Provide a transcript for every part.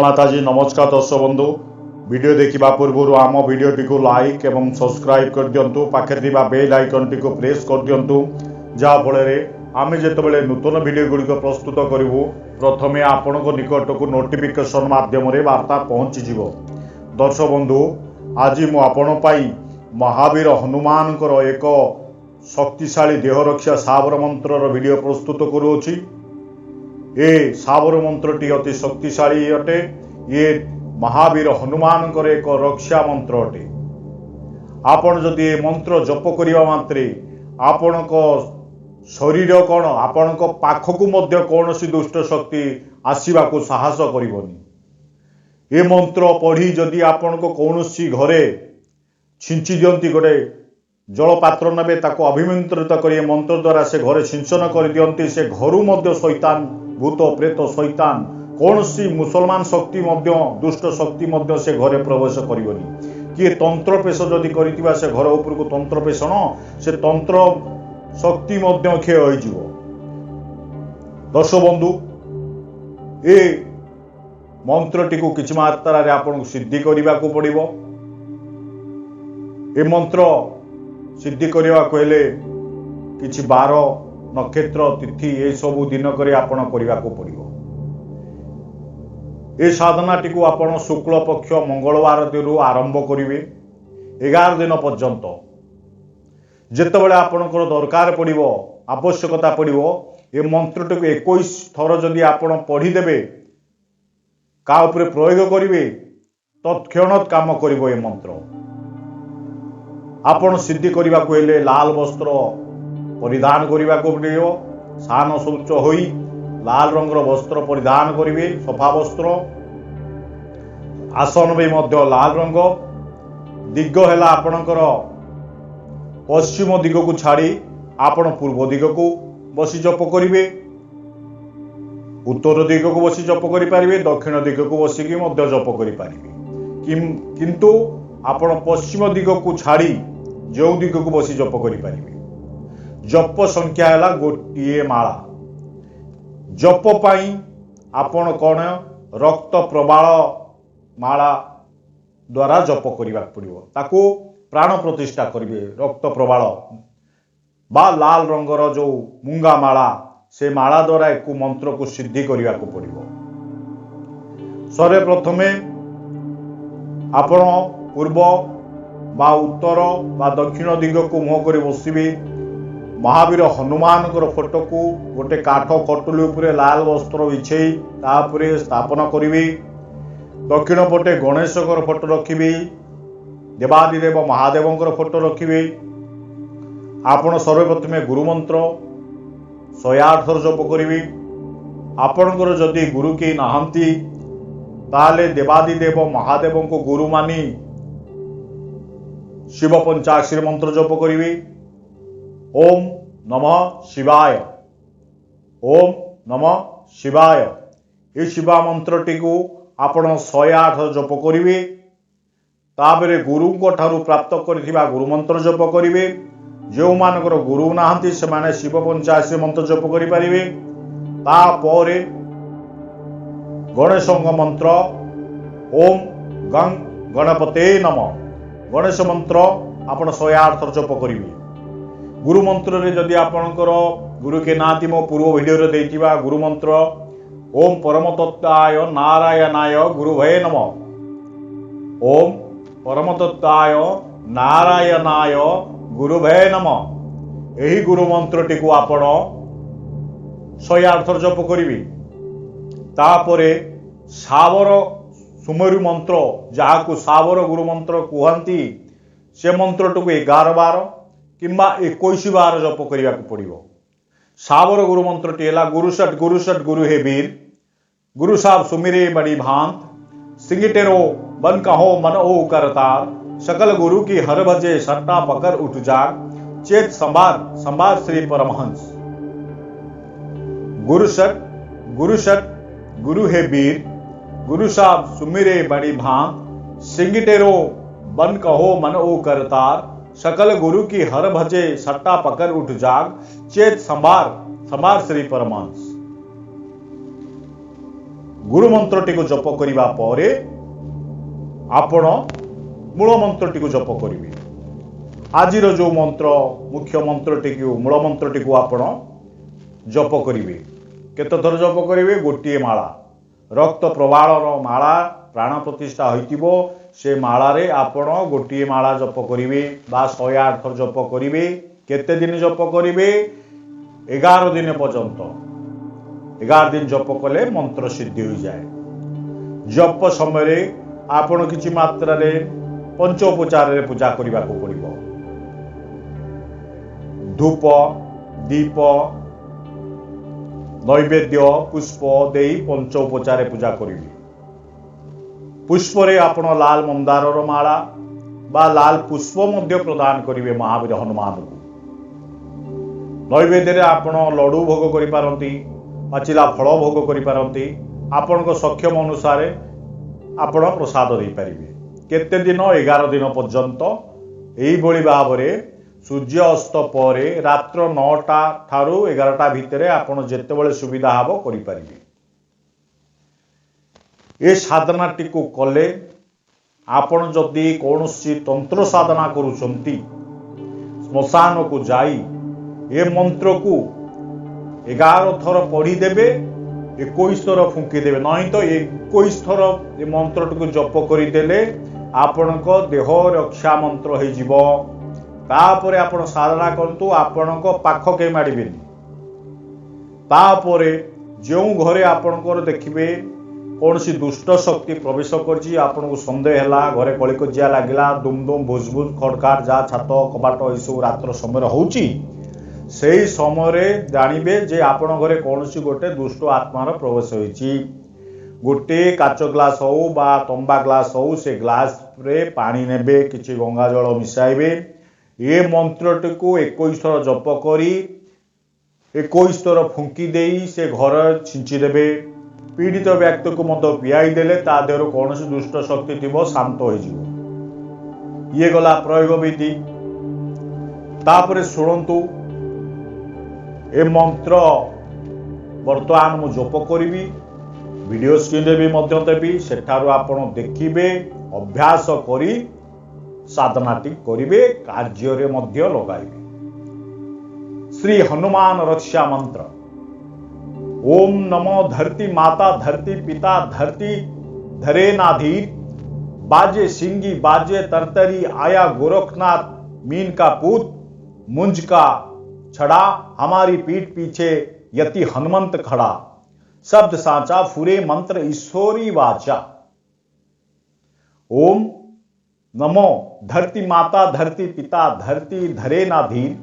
माताजी नमस्कार दर्शक बंधु वीडियो देखा पूर्व आम वीडियोटी को लाइक एवं सब्सक्राइब कर दिंतु पाखे बेल आइकन टी को प्रेस कर दिंतु जहाँफल आम जिते नूतन वीडियो गुड़िक प्रस्तुत करूँ प्रथमे आपण निकट को नोटिफिकेशन मध्यम वार्ता पहुँची दर्शक बंधु आज मुझे महावीर हनुमान एक शक्तिशाली देह रक्षा साबर मंत्र वीडियो प्रस्तुत करुँची। ये साबर मंत्रटी अति शक्तिशाली अटे। ये महावीर हनुमान एक रक्षा मंत्र अटे। आपण जदि ये मंत्र जप करने मात्रे आपण शरीर कौन आपण पाखक कौन सी दुष्ट शक्ति आसवा को साहस करनी। ये मंत्र पढ़ी जदि आपण कौन सी घरे छिंची दियंती गोटे जलपात्र ने अभिमंत्रित कर मंत्र द्वारा से घरे सिंचन कर दियंती से घरू मध्य शैतान भूत प्रेत शैतान कौन सी मुसलमान शक्ति दुष्ट शक्ति से घरे प्रवेश करनी। किए तंत्र पेश जदि कर से घर उपरको तंत्र पेषण से तंत्र शक्ति क्षय हो। दर्शक बंधु ए मंत्रटी को किछि मात्रा रे आपन सिद्धि करने को पड़िबो। ए मंत्र सिद्धि करने को हेले किछि 12 नक्षत्र तिथि ये सबू दिन करे आपण करने को पड़िबो। ए साधनाटी को आपण शुक्ल पक्ष मंगलवार दिन आरंभ करिवे 11 दिन पर्यंत जेतेबेले आपणकर दरकार पड़िबो आवश्यकता पड़िबो ए मंत्रटी को 21 थर जदि आपण पढ़ीदेवे का उपरे प्रयोग करिवे तत्क्षणात काम करिबो। ए मंत्र आपण सिद्धि करने को हेले लाल वस्त्र परिधान करने को पड़िबो। सान शौच होई लाल रंगर वस्त्र परिधान करिवे सफा वस्त्र। आसन भी मध्य लाल रंग। दिग है आपणकर पश्चिम दिग को छाड़ी आपण पूर्व दिग को बसी जप करिवे। उत्तर दिग को बसी जप करि पारिबे दक्षिण दिग को बसिकी मध्य जप करि पारिबे। किंतु आपण पश्चिम दिग को छाड़ी जो दिग को बसी जप करि पारिबे। जप संख्या है गोटे माला। जप पाई आपण कौन रक्त प्रबाल माला द्वारा जप करने पड़ो ताको प्राण प्रतिष्ठा करेंगे। रक्त प्रबाल बा लाल रंगर जो मूंगा माला से माला द्वारा एक मंत्र को सिद्धि करने को पड़ो। सर्वप्रथमे आपण पूर्व बा उत्तर बा दक्षिण दिग को मुह कर बसबे। महावीर हनुमान फोटो को गोटे काठ कटुली उपरे लाल वस्त्र बिछे तापरे स्थापन करिवे। दक्षिण पटे गणेश फोटो रखिबे। देवादिदेव महादेव फोटो रखिबे। आपण सर्वप्रथमे गुरुमंत्र 108 थर जप करिवे। आपणकर जदि गुरु के नाहंती ताले देवादिदेव महादेव को गुरु मानी शिव पंचाक्षरी मंत्र जप करिवे। ओम नमः शिवाय ओम नमः शिवाय ये शिवा मंत्रटी को आपण 108 जप करिवे। ताबरे गुरु को ठारू प्राप्त करिथिबा गुरु मंत्र जप करिवे। जो मानकर गुरु नाहंती से माने शिव पंचाक्षरी मंत्र जप करि परिवे। तापरे गणेश मंत्र ओम गं गणपते नमः गणेश मंत्र आपण 108 थर जप करिवे। गुरु मंत्र रे जदि आपणकर गुरु के नाती मो पूर्व वीडियो रे देथिबा गुरु मंत्र ओम परमतत्त्वाय नारायणाय गुरुभये नमः ओम परमतत्त्वाय नारायणाय गुरुभये नमः एही गुरु मंत्रटी को आपण 108 थर जप करिवे। तापरे सावर सुमेरु मंत्र जहाँ को सावर गुरु मंत्र कहती से मंत्र को 11 बार किंबा 21 बार जप करने को पड़ो। सावर गुरु मंत्रटी है गुरुसट गुरु हे वीर गुरु साहब सुमिरे बड़ी भांत सिंगिटेरो बन कहो मन ओ करतार सकल गुरु की हर भजे सट्टा पकर उठ जाग चेत संभार संभार श्री परमहंस। गुरुसट गुरु हे वीर गुरु साहब सुमिरे बड़ी भांत सिंगिटेरो बन कहो मन ओ करतार सकल गुरु की हर भजे सट्टा पकड़ उठ जाग चेत संभार संभार श्री परमांश। गुरु मंत्रटी को जप करिबा परे आपण मूल मंत्रटी को जप करिवे। आजिर जो मंत्र मुख्य मंत्रटी को मूल मंत्रटी को आपण जप करिवे। केते थर जप करिवे? गोटिए माला रक्त प्रवाहर माला प्राण प्रतिष्ठा होइतिबो से माला रे आपण गोटिए माला जप करिवे बा 108 थर जप करिवे। केते दिन जप करिवे? 11 दिन पर्यंत। 11 दिन जप कले मंत्र सिद्धि हो जाए। जप समय आपण किछि मात्रा रे पंचोपचार रे पूजा करिबा को पड़िबो। धूप दीप नैवेद्य पुष्प देई पंचोपचार पूजा करिवे। पुष्प रे आपण लाल मंदार माला बा लाल पुष्प मध्य प्रदान करिवे महावीर हनुमान को। नैवेद्य रे आपण लड्डू भोग करि पारंती, पाचिला फल भोग करि पारंती। आपण को सक्षम अनुसार आपण प्रसाद दे पारिबे। केते दिन? 11 दिन पर्यंत एई बोली भाबरे सूर्य अस्त पर रात्र 9टा ठारू 11टा भितरे आपण जेतेबेले सुविधा हबो करि पारिबे। ए साधना टिको कले आपण जदि कोनोसी तंत्र साधना करूछंती स्मशान को जाई ए मंत्र को 11 थर पढ़ी देबे, 21 थर फुंकी देबे। नहीं तो 21 थर ए मंत्र को जप करिदेले आपणक देह रक्षा मंत्र हो जिवो। तापरे आपण साधना करतु आपणक पाख के माडिबेनी। तापरे जो घरे आपणकर देखिबे कौनसी दुष्ट शक्ति प्रवेश करछि, आपन को संदेह हैला, घरे कलिकजिया लागिला, दुमदुम भुजभुज खड़खाड़ जा छात कबाट ए सब रात्र समय होउछि, सेही समय जानिबे जे आपण घरे कौनसी गोटे दुष्ट आत्मार प्रवेश होइछि। गोटे काच ग्लास हो बा तंबा ग्लास हो, से ग्लास रे पानी नेबे, किछि गंगा जल मिसाइबे। ए मंत्रटी को 21 थर जप करी 21 थर फुंकी देई से घर छिंची देबे। पीड़ित व्यक्ति को मत पियाई देले ता देहर कौन दुष्ट शक्ति थी शांत हो जिवो। ये गला प्रयोग विधि। तापरे शुणु ए मंत्र वर्तमान मु जप करी वीडियो स्क्रीन रे भी मध्य देवी, सेठारु आपण देखिबे, अभ्यास करी साधनाटी करिवे, कार्य रे मध्य लगाइबे। श्री हनुमान रक्षा मंत्र। ओम नमो धरती माता धरती पिता धरती धरे नाधीर, बाजे सिंगी बाजे तरतरी, आया गोरखनाथ मीन का पूत, मुंज का छड़ा, हमारी पीठ पीछे यति हनुमंत खड़ा, शब्द साचा फुरे मंत्र ईश्वरी वाचा। ओम नमो धरती माता धरती पिता धरती धरे नाधीर,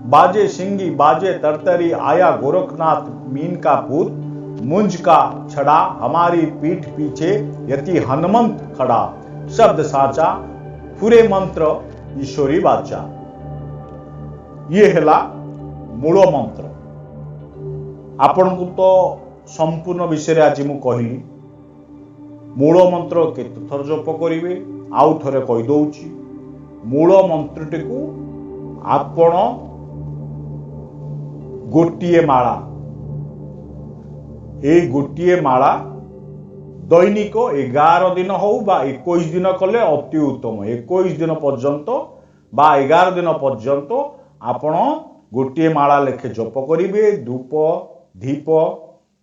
बाजे सिंगी बाजे तरतरी, आया गोरखनाथ मीन का पूत, मुंज का छड़ा, हमारी पीठ पीछे यति हनुमंत खड़ा, शब्द साचा फुरे मंत्र ईश्वरी वाचा। ये हैला मूल मंत्र। आपण को तो संपूर्ण विषय आज मु कहली। मूल मंत्र केते थर जप करिवे आउ थरे कहि दउची। मूल मंत्रटी को आपण गोटिए माला, ए गोटिए माला दैनिक 11 दिन हो बा 21 दिन कले अति उत्तम। 21 दिन पर्यंत बा 11 दिन पर्यंत आपण गोटिए माला लेखे जप करिवे। धूप दीप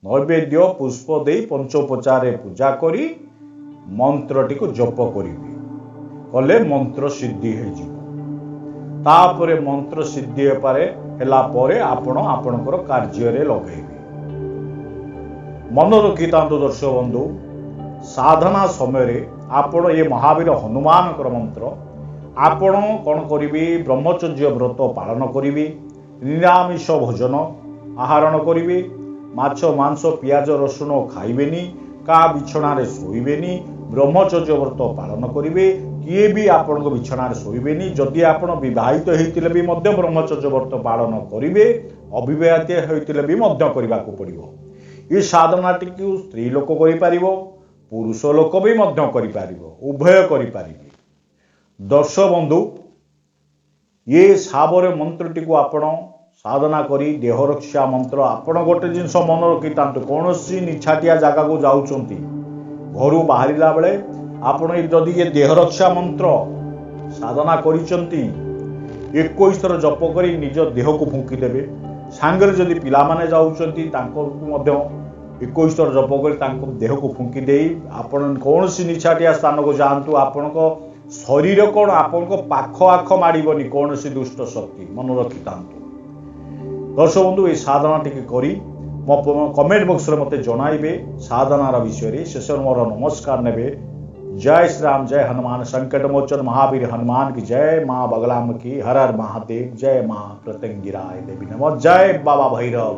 नैवेद्य पुष्प दे पंचोपचार पूजा करी मंत्रटी को जप करिवे, कले मंत्र सिद्धि हो जिवो। तापरे मंत्र सिद्धि पारे हेला परे आपण आपणकर कार्य रे लगेइबे। मन रखितांतु दर्शक बंधु, साधना समय आपण ये महावीर हनुमान मंत्र आपण कौन करिवे? ब्रह्मचर्य व्रत पालन करिवे, निरामिष भोजन आहरण करिवे, माछ मांस पियाज रसुण खाइबेनी, का बिछणारे शोइबेनी, ब्रह्मचर्य व्रत पालन करिवे। किए भी आपण बिछणारे शोइबेनी। जदि आपण विवाहित होइतिले भी मध्य ब्रह्मचर्य व्रत पालन करिवे, अविवाहित होइतिले भी मध्य करिबा को पड़िबो। ये साधनाटी को स्त्री लोक करि पारिबो, पुरुष लोक भी मध्य करि पारिबो, उभय करि पारिबे। दर्शक बंधु, ये साबर मंत्रटी को आपण साधना करी देह रक्षा मंत्र आपण गोटे जिनस मन रखिता कौन निछाटिया जगह को जाउछंती घर बाहरिला बेले आपण जदि ये देह रक्षा मंत्र साधना करिसंती 21 थर जप करी निज देह को फुंकी देबे सांगरे जदि पिला माने जाउछंती तांको मध्य 21 थर जप करी तांको देह को फुंकी देई आपण कौन निछाटिया स्थान को जातु आपण शरीर कौन आपण पाख आख माड़बनी कौन दुष्ट शक्ति मन रखिता। दर्शक बंधु ये साधना टी करी मो कमेंट बॉक्स रे मते जणाइबे साधनार विषय शेष मोर नमस्कार नेबे। जय श्री राम, जय हनुमान, संकट मोचन महावीर हनुमान की जय, माँ बगलाम की, हर हर महादेव, जय माँ प्रत्यंगिराय देवी नमः, जय बाबा भैरव।